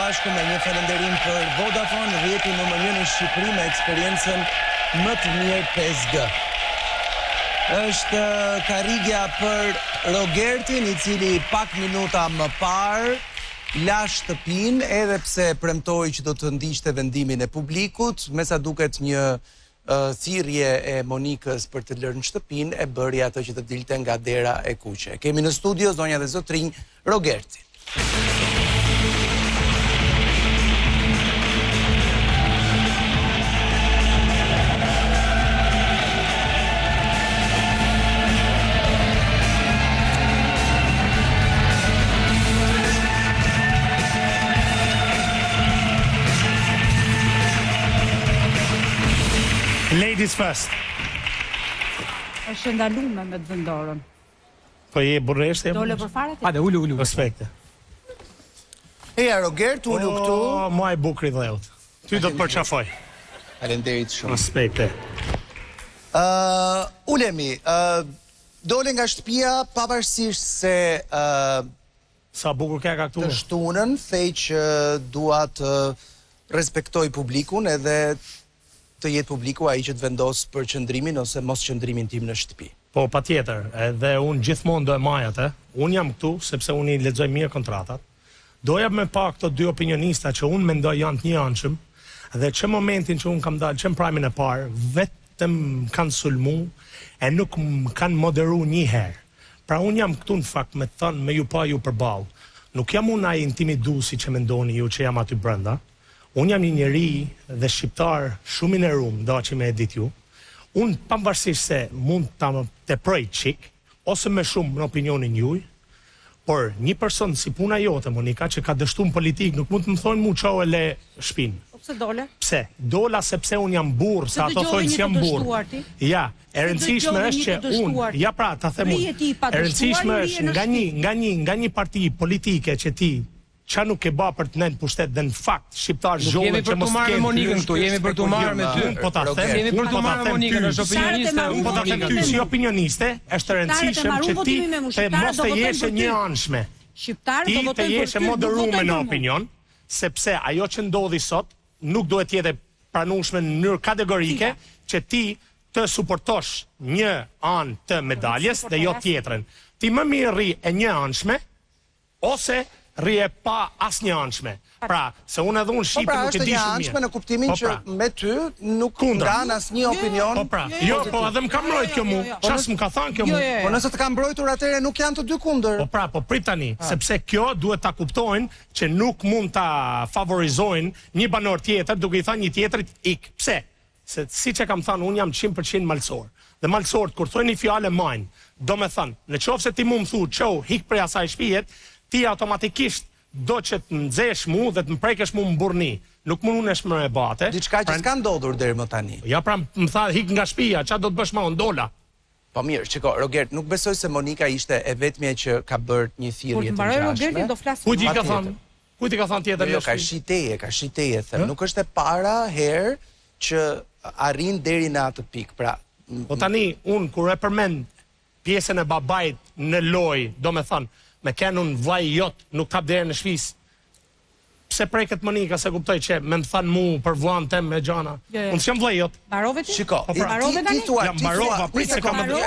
bashku me një falënderim për Vodafone, rrjeti numër 1 në Shqipëri me eksperiencën më të mirë 5G. Është karrigja për Rogertin, i cili pak minuta më parë la shtëpinë, edhe pse premtoi që do të ndiqte vendimin e publikut, me sa duket një thirrje e Monikës për të lërë në shtëpinë e bëri atë që të dilte nga dera e kuqe. Kemi në studio zonja dhe zotrinj Rogertin. Ladies first. Është ndalume me të vendorën. Po je burreshte? Dole për fare ti? Hajde, ulu. Respekte. Eja Rogert, ulu këtu. Mua e bukri dheut. Ty do të përqafoj. Faleminderit shumë. Respekte. Ulemi, dole nga shtëpia pavarësisht se Sa bukur ka këtu. të shtunën, thej që dua të respektoj publikun edhe të jetë publiku ai që të vendos për qëndrimin ose mos qëndrimin tim në shtëpi. Po, patjetër, edhe unë gjithmonë do e maj atë. Unë jam këtu sepse unë i lexoj mirë kontratat. Doja me pa këto dy opinionista që unë mendoj janë të njëanshëm, dhe që momentin që unë kam dalë që në prajmin e parë, vetëm kanë sulmu e nuk më kanë moderu një herë. Pra unë jam këtu në fakt me të thënë me ju pa ju përballë. Nuk jam unë ai intimiduesi që mendoni ju që jam aty brenda. Unë jam një njeri dhe shqiptar shumë i nderuar, do që me edit ju. Unë pavarësisht se mund ta teproj çik ose më shumë në opinionin juaj, por një person si puna jote, Monika, që ka dështuar politik, nuk mund të më thonë mu çau e le shpinë. Po pse dole? Pse? Dola sepse unë jam burr, sa ato thonë si jam burr. Ja, e rëndësishme është që unë, ja pra, ta them unë. E rëndësishme është nga një parti politike që ti qa nuk e ba për të nëjnë pushtet dhe në fakt shqiptar zhonë që mos marrë me Monikën këtu, jemi për të marrë me ty. Po ta them, jemi për të marrë me Monikën, është opinioniste. Po ta them ty si opinioniste, është rëndësishëm që ti të mos të jeshe një anshme. Ti të jeshe moderume në opinion, sepse ajo që ndodhi sot nuk duhet jetë pranueshme në mënyrë kategorike që ti të suportosh një anë të medaljes dhe jo tjetrën. Ti më mirë rri e një anshme ose rrje pa as një anshme. Pra, se unë edhe unë Shqipë nuk e di shumë mirë. Po pra, është një anshme në kuptimin që me ty nuk ngan as një opinion. Po pra, jo, po edhe më ka mbrojt kjo mu. Qas më ka thanë kjo mu. Po nëse të ka mbrojtur atëre nuk janë të dy kundër. Po pra, po prit tani, sepse kjo duhet ta kuptojnë që nuk mund ta favorizojnë një banor tjetër duke i thënë një tjetrit ik. Pse? Se siç e kam thënë, unë jam 100% malsor. Dhe malsorët kur thonë një fjalë majnë, do me thënë, nëse ti mu më thu, çau, hik prej asaj shtëpijet, ti automatikisht do që të nxesh mu dhe të më prekesh mu më burni. Nuk më nunesh më e bate. Diçka që s'ka ndodhur deri më tani. Ja pra më tha hik nga shtëpia, ç'a do të bësh më ndola. Po mirë, çiko, Rogert, nuk besoj se Monika ishte e vetmja që ka bërë një thirrje të ngjashme. Rogerti do flasë. Kujt i ka thënë? Kujt i ka thënë tjetër? Jo, ka shiteje, them. Nuk është e para herë që arrin deri në atë pikë. Pra, po tani un kur e përmend pjesën e babait në lojë, do me thënë me kenun vaj jot, nuk kap derën në shpis. Pse preket Monika, se kuptoj që me më thanë mu për vllain tem me gjana. Unë s'jam vllai jot. Mbarove ti? Shiko, ti thua,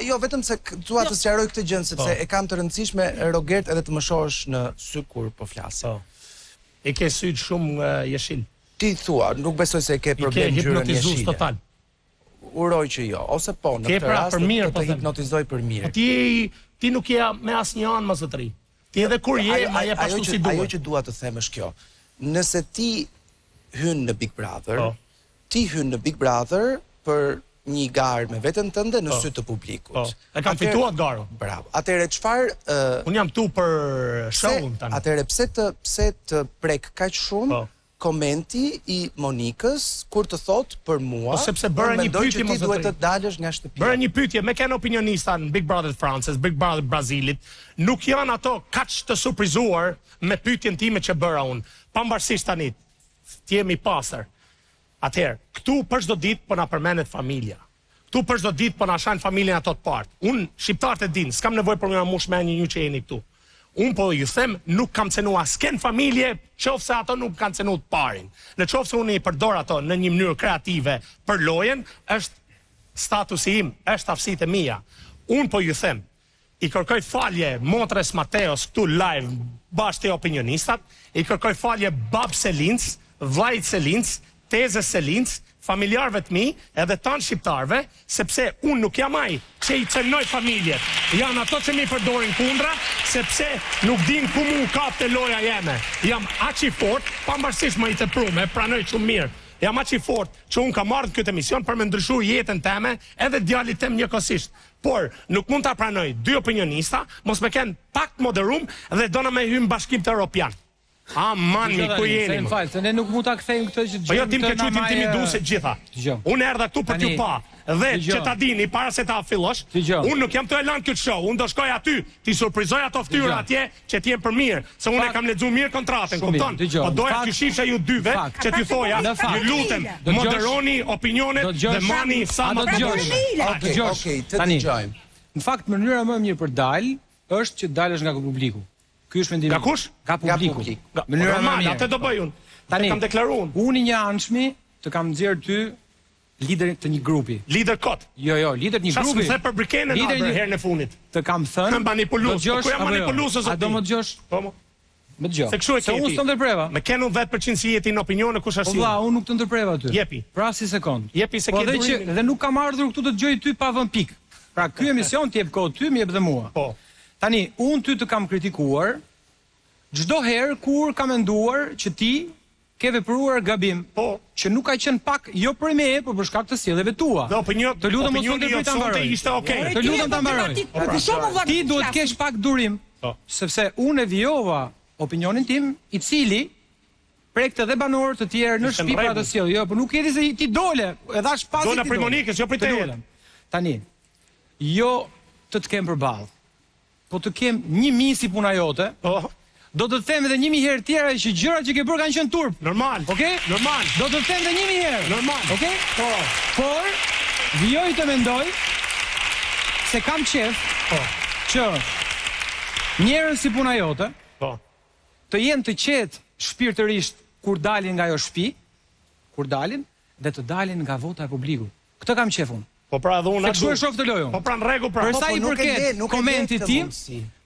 jo vetëm se dua të sqaroj këtë gjë sepse e kam të rëndësishme Rogert edhe të më shohësh në sy kur po flas. E ke syt shumë jeshil. Ti thua, nuk besoj se ke problem ngjyrën jeshile. Total. Uroj që jo, ose po në këtë rast të hipnotizoj për mirë. Ti nuk je me asnjë anë më zotëri. Ti edhe kur je, ai e pashtu si duhet. Ajo që dua të them është kjo. Nëse ti hyn në Big Brother, ti hyn në Big Brother për një garë me veten tënde në sy të publikut. E kam fituar garën. Bravo. Atëherë çfarë un jam këtu për show-un tani. Atëherë pse të prek kaq shumë komenti i Monikës kur të thot për mua, sepse bëra një pyetje ti duhet të dalësh nga shtëpia. Bëra një pyetje me kanë opinionista në Big Brother Frances, Big Brother Brazilit, nuk janë ato kaq të surprizuar me pyetjen time që bëra unë. Pavarësisht tani, ti jemi pastër. Atëherë, këtu për çdo ditë po na përmendet familja. Këtu për çdo ditë po na shajnë familjen ato të partë. Unë shqiptarët e din, s'kam nevojë për më mush me një që jeni këtu. Unë po ju them, nuk kam cenu asken familje, qofse ato nuk kanë cenu të parin. Në qofse unë i përdor ato në një mënyrë kreative për lojen, është statusi im, është aftësitë e mia. Unë po ju them, i kërkoj falje motres Mateos këtu live bashkë të opinionistat, i kërkoj falje bab Selinc, vllajt Selinc, tezës Selinc, familjarëve të mi, edhe tanë shqiptarëve, sepse unë nuk jam ai që i cënoj familjet. Janë ato që mi përdorin kundra, sepse nuk din ku mu kap të loja jeme. Jam aq i fort, pavarësisht më i tepruar, pranoj shumë mirë. Jam aq i fort që unë kam marrë këtë emision për me ndryshu jetën teme edhe djalit tem njëkohësisht. Por nuk mund ta pranoj dy opinionista, mos me kenë pakt moderum dhe dona me hym bashkim të Europian. Aman, mi ku jeni më? Se ne nuk mund ta kthejmë këtë që po jo, tim ke qujt intimiduese gjitha. Unë erdha këtu për t'ju pa. Dhe që ta dini, para se ta fillosh, unë nuk jam të elan këtë show, unë do shkoj aty, ti surprizoj ato ftyrë atje që t'jem për mirë, se unë e kam lexuar mirë kontratën, kupton? Po doja t'ju shifsha ju dyve që t'ju thoja, ju lutem, moderoni opinionet dhe mani sa më të Okej, të dëgjojmë. Në fakt mënyra më e mirë për dal është që dalësh nga publiku. Ky është mendimi. Nga kush? Nga publiku. Mënyra më e mirë. Atë do bëj unë. Tani kam deklaruar. Unë një anshmi të kam nxjerr ty lider të një grupi. Lider kot. Jo, lider të një grupi. Çfarë për brikenën herën e fundit? Të kam thënë. Manipulus. Ku jam manipulus ose a do më dëgjosh? Po. Më dëgjoj. Se kështu e ke. Se unë s'të ndërpreva. Me kenu 10% si jeti në opinione kush është. Po vlla, unë nuk të ndërpreva ty. Jepi. Pra si sekond. Jepi se ke durimin. Dhe nuk kam ardhur këtu të dëgjoj ty pa vënë pikë. Pra ky emision ti jep kohë ty, më jep dhe mua. Po. Tani, unë ty të kam kritikuar çdo herë kur kam menduar që ti ke vepruar gabim, që nuk ka qenë pak jo për me, por për shkak të sjelljeve tua. Të lutem mos të ndërprej ta mbaroj. Ishte okay. Të lutem ta mbaroj. Ti duhet të kesh pak durim, sepse unë e vijova opinionin tim, i cili prekte dhe banorë të tjerë në shtëpi pra të sjell. Jo, por nuk jeti se ti dole, e dhash pasi ti. Dona prej Monikës, jo prej teje. Tani, jo të kem përballë, po të kem një mijë si puna jote. Do të them edhe 1000 herë tjera që gjërat që ke bërë kanë qenë turp. Normal. Okej? Normal. Do të them edhe 1000 herë. Normal. Okej? Po. Por vijoj të mendoj se kam qef që njerëz si puna jote të jenë të qetë shpirtërisht kur dalin nga ajo shtëpi, kur dalin dhe të dalin nga vota e publikut. Këtë kam qef unë. Po pra dhe unë atë. Se shoh të lojën. Po pra në rregull pra. Për sa i përket komentit tim,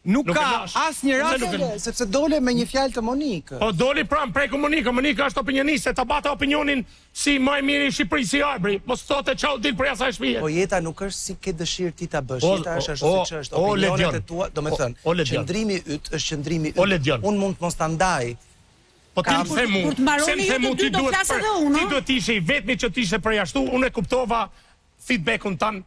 nuk ka asnjë rast sepse dole me një fjalë të Monikës. Po doli pranë prej Monikës. Monika është opinioniste, ta bata opinionin si më i miri i Shqipërisë si arbri. Mos thotë çau dil për asaj shtëpie. Po jeta nuk është si ke dëshirë ti ta bësh. Jeta është ashtu siç është. Opinionet e tua, domethënë, qëndrimi yt është qëndrimi yt. Unë mund të mos ta ndaj. Po ti më them kur të marroni ju të dy do flas edhe unë. Ti do të ishe i vetmi që të ishe përjashtu, unë e kuptova feedbackun tan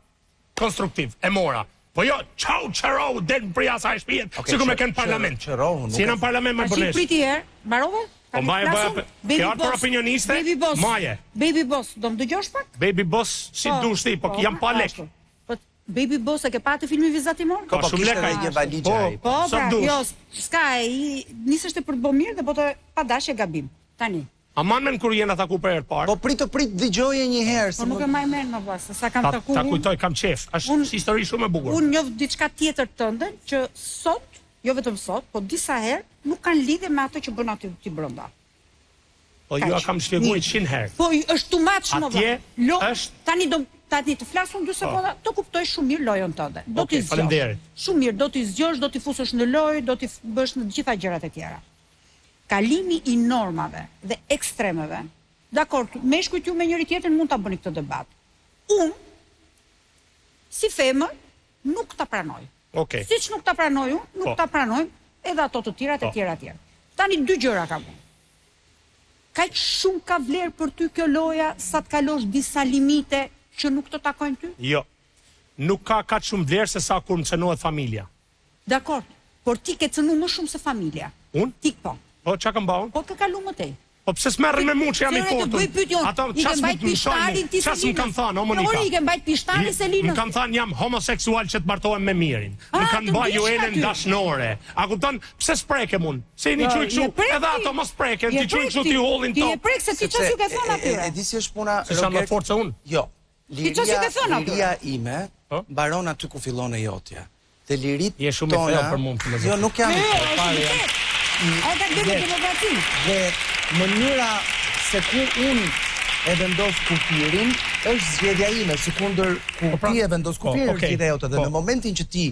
konstruktiv. E mora. Po jo, çau çaro del për asaj shtëpie, sikur me kënd parlament. Si në parlament më bënesh. Si priti herë, mbarove? Po mbaj ke ardhur për opinioniste? Maje. Baby Boss, do më dëgjosh pak? Baby Boss si dush ti, po jam pa lek. Po Baby Boss e ke patë filmin Vizatimon? Po shumë lek ai një valixhe ai. Po, jo, s'ka ai, nisesh të për të bërë mirë dhe po të pa dashje gabim. Tani. Aman men kur jena taku për herë parë. Po prit dëgjoje një herë. Po nuk e maj mend më pas, sa kam taku. Ta kujtoj, kam qef. Është histori shumë e bukur. Unë njoh diçka tjetër tënde që sot, jo vetëm sot, po disa herë nuk kanë lidhje me ato që bën aty ti brenda. Po ju kam shpjeguar 100 herë. Po është too much më vonë. Është tani të flasun 2 sekonda, të kuptoj shumë mirë lojën tënde. Do t'i zgjosh. Faleminderit. Shumë mirë, do t'i zgjosh, do t'i fusësh në lojë, do t'i bësh në të gjitha gjërat e tjera. Kalimi i normave dhe ekstremeve. Dakor, meshkujt ju me njëri tjetrin mund ta bëni këtë debat. Unë si femër nuk ta pranoj. Okej. Siç nuk ta pranoj unë, nuk ta pranoj edhe ato të tjerat e tjera. Tani 2 gjëra kam unë. Kaq shumë ka vlerë për ty kjo loja sa të kalosh disa limite që nuk të takojnë ty? Jo. Nuk ka kaq shumë vlerë se sa kur më cënohet familja. Dakor, por ti ke cënu më shumë se familja. Unë? Ti po. Po çka kam bën? Po ke kalu më tej. Po pse s'merren me mua që jam i fortë? Ato çfarë më pishtarin ti? Çfarë më kanë thënë, o Monika? Po i ke mbajt pishtarin Selinën. Më kanë thënë jam homoseksual që të martohem me mirin. Më kanë bërë Joelën dashnore. A kupton pse s'prekem unë? Se jeni çuj kështu, edhe ato mos preken, ti çuj kështu ti hollin top. Ti e prek se ti çfarë ju ke thënë atyre? E di si është puna. Si janë më fortë se unë? Jo. Liria ime mbaron aty ku fillon e jotja. të lirit Je shumë i thellë për mua filozofi. Jo, nuk jam i thellë. Ai ka bërë demokraci. Dhe mënyra se ku unë e vendos kufirin është zgjedhja ime, sekundër ku ti e vendos kufirin është zgjedhja jote. Dhe në momentin që ti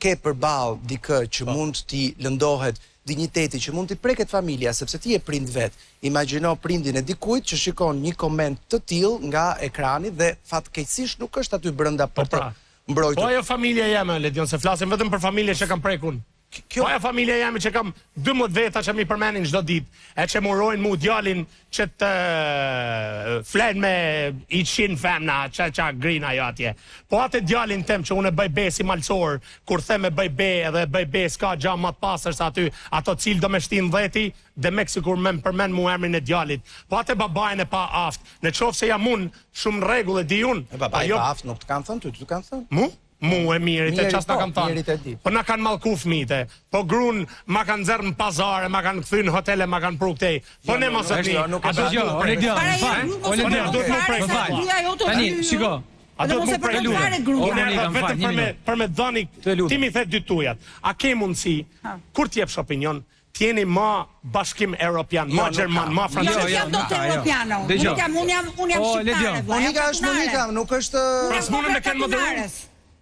ke përballë dikë që mund t'i lëndohet digniteti, që mund t'i preket familja, sepse ti e prind vet. Imagjino prindin e dikujt që shikon një koment të tillë nga ekrani dhe fatkeqësisht nuk është aty brenda për të mbrojtur. Po ajo familja jeme, Ledion, se flasim vetëm për familje që kam prekun. Po ajo familja jeme që kam 12 veta që mi përmenin çdo ditë, e që murojnë mu djalin që të flen me 100 femna, që grina jo atje. Po atë djalin tem që unë e bëj be si malcor, kur them e bëj be edhe bëj be s'ka gjë më të pastër se aty, ato cilë do me shtin dheti, dhe me sikur me përmen mu emrin e djalit. Po atë babajnë e pa aft, në qofë se jam unë shumë rregull e di unë. E babaj pa aft nuk të kanë thënë, ty të kanë thënë? Mu? Mu e mirit e qas na kanë thënë. Po na kanë mallku fëmijët. Po grun ma kanë nxjerrë në pazare, ma kanë kthy në hotele, ma kanë pru këtej. Po ne mos e di. Nuk është gjë, Tani, shiko. A do të më prelua. Vetëm për me dhani, ti mi the dy tujat. A ke mundësi, kur t'jepsh opinion, t'jeni ma bashkim Europian, ma Gjerman, ma Francez. Jo, jam do të Europiano. Unë jam shqiptare. Monika është Monika, nuk është... As mundën me kënë moderun.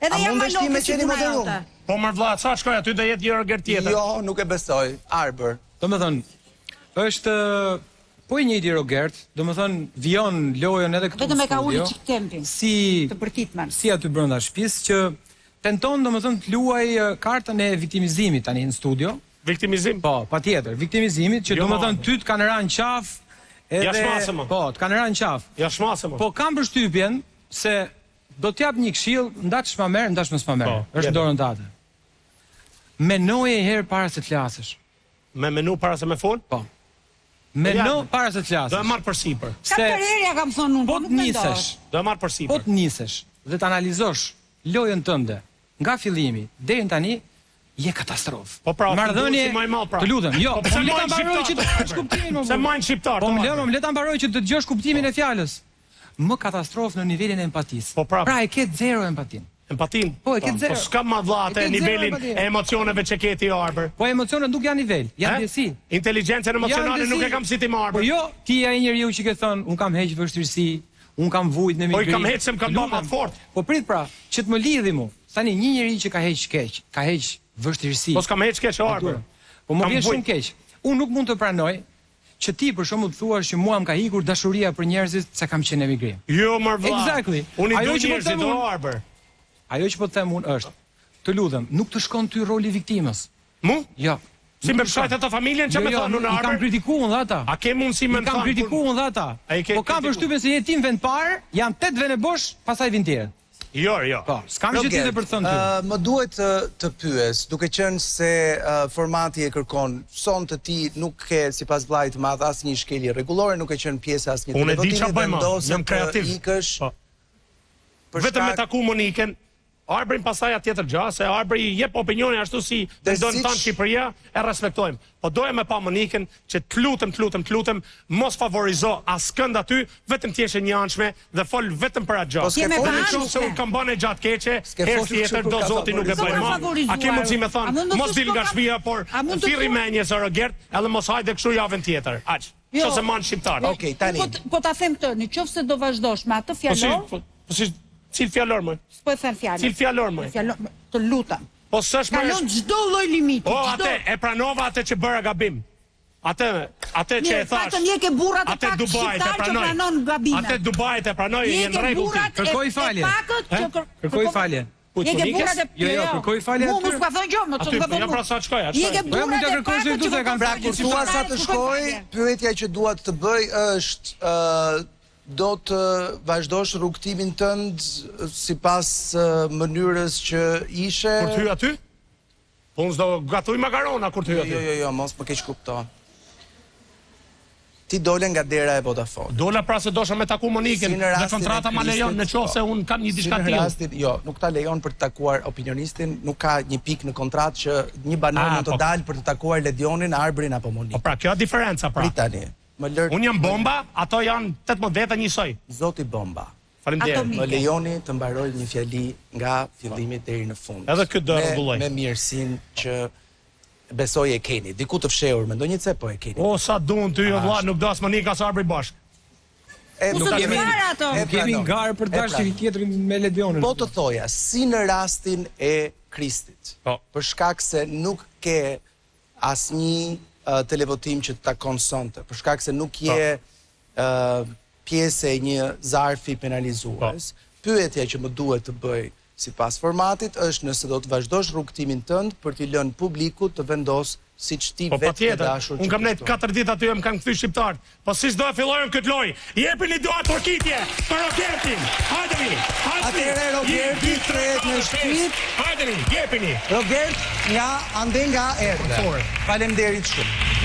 Edhe jam më shti me qeni moderun. Po mërë vlla, sa shkoj aty dhe jetë Jörger tjetër. Jo, nuk e besoj. Arber. Do me thënë, është... Po i njëjti Rogert, do me thënë, vion lojën edhe këtu në studio. Vetëm e ka uli qik tempin, të përtitmen. Si aty brenda shtëpisë, që tenton, do me thënë, të luaj kartën e viktimizimit tani në studio. Viktimizim? Po, pa tjetër, viktimizimit, që do me thënë, ty të kanë rënë qaf, edhe... Po, të kanë rënë qaf. Jashmasëm. Po, kam përshtypjen se do t'jap një këshill, ndaç më merr, ndaç mos më merr. Është dorën tate. Menoje herë para se të flasësh. Me menu para se me fol? Po. Meno para se të flasësh. Do e marr përsipër. Katërherja kam thonë unë, po të nisesh. Do e marr përsipër. Po të nisesh dhe të analizosh lojën tënde nga fillimi deri tani, je katastrofë. Po pra, marrëdhënie më i mall pra. Të lutem, jo, po le ta mbaroj që të dëgjosh kuptimin më. Se majnë shqiptar. Po le ta mbaroj që të dëgjosh kuptimin e fjalës. Më katastrofë në nivelin e empatisë. Po pra e ke zero empatin. Empatin? Po e ke zero. Po s'kam ma vllate nivelin e emocioneve që ke ti Arber. Po emocionet nuk janë nivel, janë ndjesi. Inteligjencën emocionale nuk e kam si ti Arber. Po jo, ti je ai njeriu që ke thënë, un kam heq vështirësi, un kam vujt në migrim. Po i kam heq se më kam bërë më të fortë. Po prit pra, që të më lidhi mu. Tani një njeri që ka heq keq, ka heq vështirësi. Po s'kam heq keq Arber. Po më vjen shumë keq. Un nuk mund të pranoj që ti për shembull thuash që mua më ka ikur dashuria për njerëzit se kam qenë emigrim. Jo, më vlla. Exactly. Unë i du njerëzit do Arber. Ajo që po të them unë është, të lutem, nuk të shkon ty roli viktimës. Mu? Jo. Si me fshajt ato familjen që me thonë në Arber? Kam kritikuar dhe ata. A ke mundësi me kam kritikuar dhe ata. Po kam përshtypjen se jetim vend parë, janë 8 vende bosh, pastaj vin tjerë. Jo. Po, s'kam gjë tjetër për të thënë ty. Më duhet të pyes, duke qenë se formati e kërkon, sonte ti nuk ke sipas vllajt të madh asnjë shkelje rregullore, nuk e qenë pjesë asnjë televizionit, vendosëm kreativ. Ikësh. Vetëm me taku Monikën, Arbrin pasaj tjetër gjë, se Arbri jep opinionin ashtu si mendon tan Shqipëria, e respektojmë. Po doja me pa Monikën që të lutem, mos favorizo askënd aty, vetëm ti je një anshme dhe fol vetëm për atë gjë. Po nëse unë kam bënë gjatë keqe, herë tjetër do Zoti nuk e bëj më. A ke mundësi me thonë, mos dil nga shtëpia, por thirrri menjes Rogert, edhe mos hajde kështu javën tjetër. Aq. Çose man shqiptar. Okej, tani. Po ta them këtë, nëse do vazhdosh me atë fjalor. Po si cil fjalor më? S'po e them fjalën. Cil fjalor më? Të lutem. Po s'është më. Kalon çdo lloj limiti. Po atë e pranova atë që bëra gabim. Atë që e thash. Atë ke burrat e pak shqiptar që pranon gabimin. Atë Dubajit e pranoj në rregull. Kërkoj falje. Kërkoj falje. Je ke burrat e Jo, kërkoj falje. Mos ka thënë gjë, më çon ka thënë. Ja pra sa shkoj, Je ke burrat e kërkoj se këtu se kanë pra kur thua sa të shkoj, pyetja që dua të bëj është do të vazhdosh rrugtimin tënd sipas mënyrës që ishe? Kur të hyj aty? Po unë s'do gatuj makarona kur të hyj aty. Jo, mos më keq kupto. Ti dole nga dera e Vodafone. Dola pra se dosha me taku Monikën, dhe kontrata ma lejon në qoftë se unë kam një diçka tillë. Jo, nuk ta lejon për të takuar opinionistin, nuk ka një pikë në kontratë që një banor mund të dalë për të takuar Ledionin, Arbrin apo Monikën. Po pra, kjo është diferenca pra. Pritani. Unë jam bomba, ato janë 18 veta njësoj. Zoti bomba. Faleminderit. Më lejoni të mbaroj një fjali nga fillimi deri në fund. Edhe këtë do rregulloj. Me mirësinë që besoj e keni. Diku të fshehur me ndonjë cep po e keni. O sa duan ty vëlla, nuk do as më nika sa arbri bashk. Nuk kemi ngarë për dashje tjetrin me Ledionin. Po të thoja, si në rastin e Kristit. Për shkak se nuk ke asnjë televotim që të takon sonte, për shkak se nuk je pjesë e një zarfi penalizues. Pyetja që më duhet të bëj sipas formatit është nëse do të vazhdosh rrugtimin tënd për t'i lënë publikut të vendos siç ti vetë ke dashur. Unë kam nejt 4 ditë aty më kanë kthy shqiptar. Po si do e fillojmë këtë lojë? Jepini dua torkitje për Robertin. Hajdeni. Atëherë Roberti trehet në shtëpi. Hajdeni, jepini. Robert nga ande nga erdhe. Faleminderit shumë.